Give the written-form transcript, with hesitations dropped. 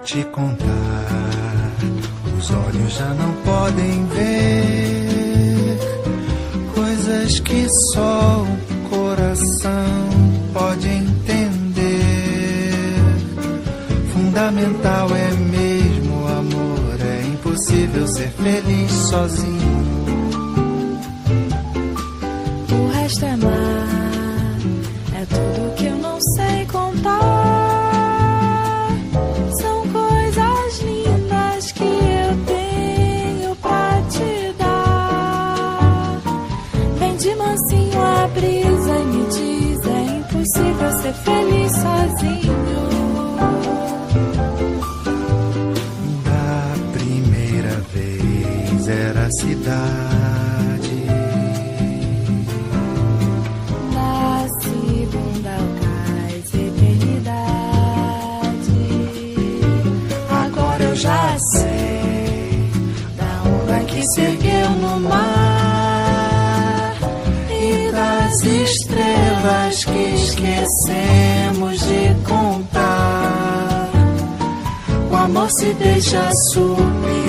te contar, os olhos já não podem ver coisas que só o coração pode entender. Fundamental é mesmo o amor, é impossível ser feliz sozinho. O resto é mar, é tudo que eu não sei contar. São coisas lindas que eu tenho pra te dar. Vem de mansinho a brisa e me diz, é impossível ser feliz sozinho. Da primeira vez era a cidade, da segunda o cais, eternidade. agora eu já sei da onda que se ergueu no mar e das estrelas que esquecemos de contar. O amor se deixa subir